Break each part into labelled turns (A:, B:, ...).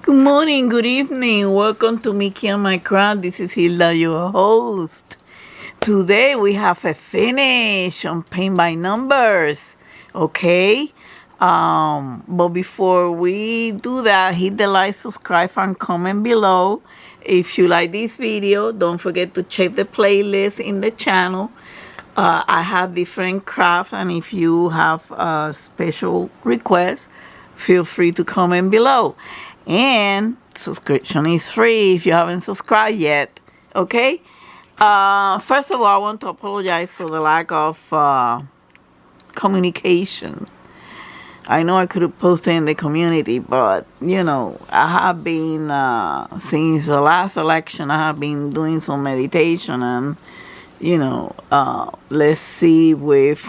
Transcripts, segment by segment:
A: Good morning, good evening. Welcome to Mickey and My Craft. This is Hilda, your host. Today we have a finish on paint by numbers. Okay? But before we do that, hit the like, subscribe, and comment below. If you like this video, don't forget to check the playlist in the channel. I have different crafts, and if you have a special request, feel free to comment below. And subscription is free if you haven't subscribed yet. Okay? First of all, I want to apologize for the lack of communication. I know I could have posted in the community, but I have been since the last election, I have been doing some meditation, and let's see if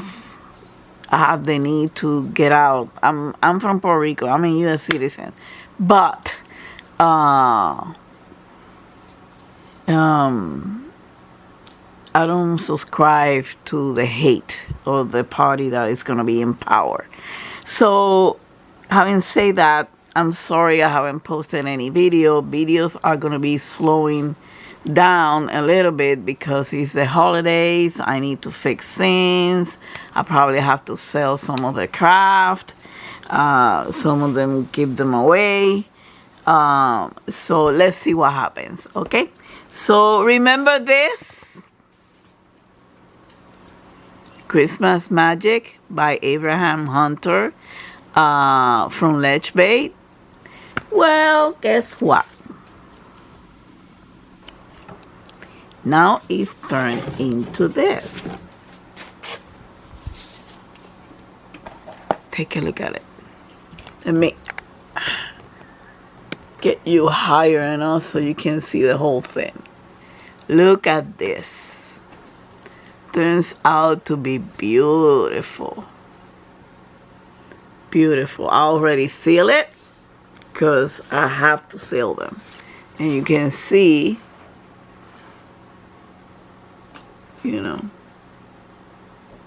A: I have the need to get out. I'm from Puerto Rico. I'm a U.S. citizen, but I don't subscribe to the hate or the party that is going to be in power. So, having said that, I'm sorry I haven't posted any video. Videos are going to be slowing down a little bit because it's the holidays. I need to fix things. I probably have to sell some of the craft. Some of them, give them away. So let's see what happens. Okay, so remember this Christmas Magic by Abraham Hunter from Ledge Bait. Well, guess what? Now it's turned into this. Take a look at it. Let me get you higher and also you can see the whole thing. Look at this. Turns out to be beautiful. Beautiful. I already seal it because I have to seal them. And you can see,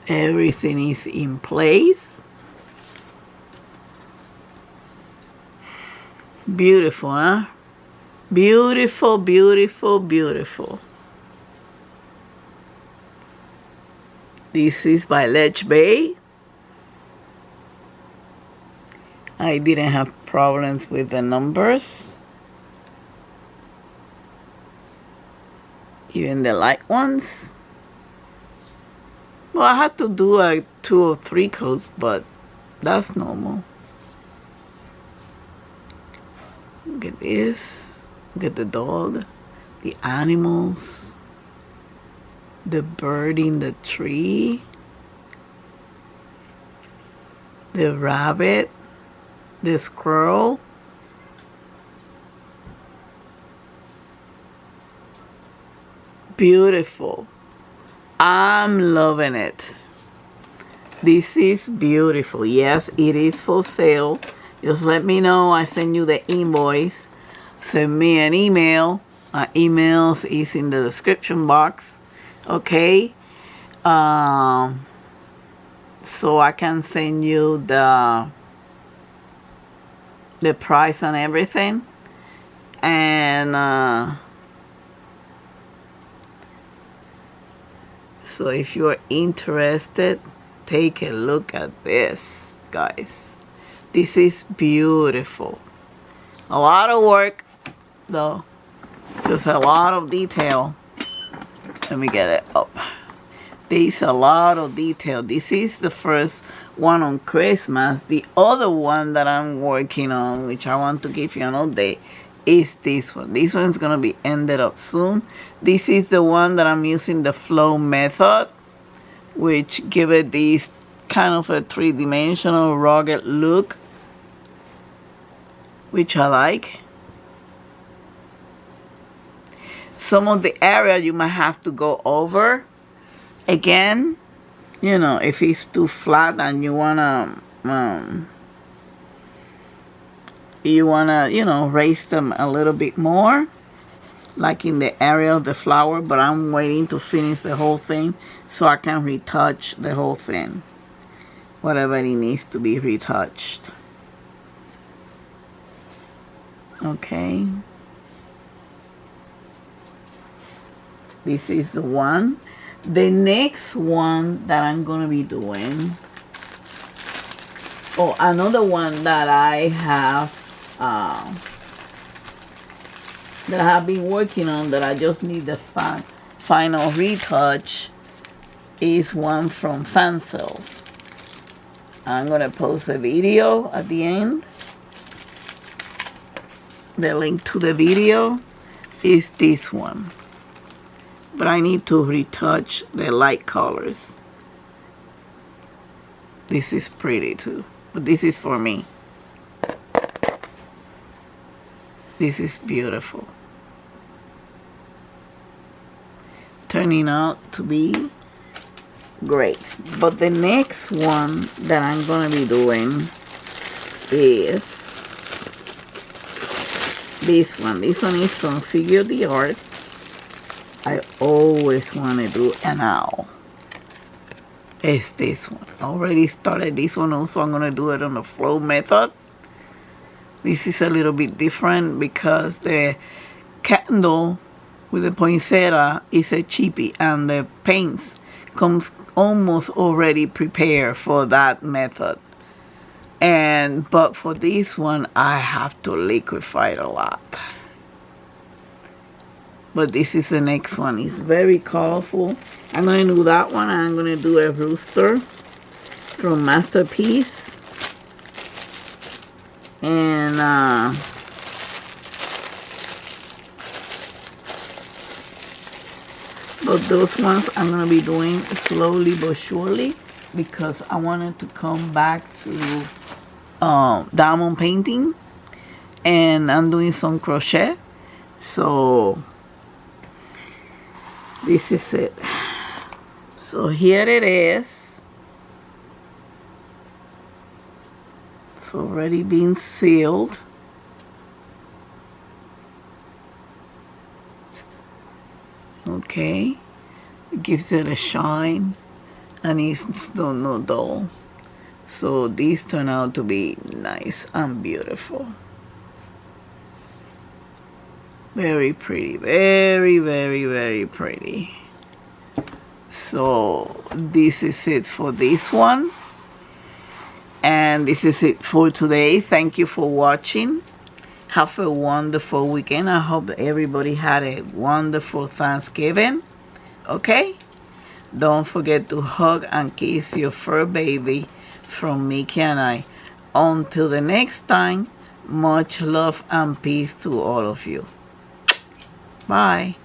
A: everything is in place. Beautiful, huh? Beautiful, beautiful, beautiful. This is by Ledge Bay. I didn't have problems with the numbers. Even the light ones. Well, I had to do like 2 or 3 coats, but that's normal. Look at this. Look at the dog, the animals, the bird in the tree, the rabbit, the squirrel. Beautiful. I'm loving it. This is beautiful. Yes, it is for sale. Just let me know. I send you the invoice. Send me an email. My emails is in the description box. Okay. So I can send you the price and everything. And so if you're interested, take a look at this, guys. This is beautiful. A lot of work, though. Just a lot of detail. Let me get it up. There's a lot of detail. This is the first one on Christmas. The other one that I'm working on, which I want to give you an update, is this one. This one's going to be ended up soon. This is the one that I'm using the flow method, which give it this kind of a 3-dimensional rugged look, which I like. Some of the area you might have to go over again, if it's too flat and you wanna raise them a little bit more, like in the area of the flower. But I'm waiting to finish the whole thing so I can retouch the whole thing, whatever it needs to be retouched. Okay. This is the one. The next one that I'm going to be doing, oh, another one that I have been working on, that I just need the final retouch, is one from Fan Cells. I'm going to post a video at the end. The link to the video is this one. But I need to retouch the light colors. This is pretty too, but this is for me. This is beautiful. Turning out to be great. But the next one that I'm gonna be doing is this one. This one is from Figure the Art. I always want to do an owl. It's this one. I already started this one also. I'm going to do it on the flow method. This is a little bit different because the candle with the poinsettia is a cheapie, and the paints comes almost already prepared for that method. But for this one, I have to liquefy it a lot. But this is the next one. It's very colorful. I'm going to do that one. I'm going to do a rooster from Masterpiece. And but those ones I'm going to be doing slowly but surely, because I wanted to come back to diamond painting, and I'm doing some crochet. So this is it. So here it is. It's already been sealed. Okay, it gives it a shine, and it's still not dull. So these turn out to be nice and beautiful. Very pretty, very, very, very pretty. So this is it for this one, and this is it for today. Thank you for watching. Have a wonderful weekend. I hope everybody had a wonderful Thanksgiving. Okay? Don't forget to hug and kiss your fur baby from Mickey and I. Until the next time, much love and peace to all of you. Bye.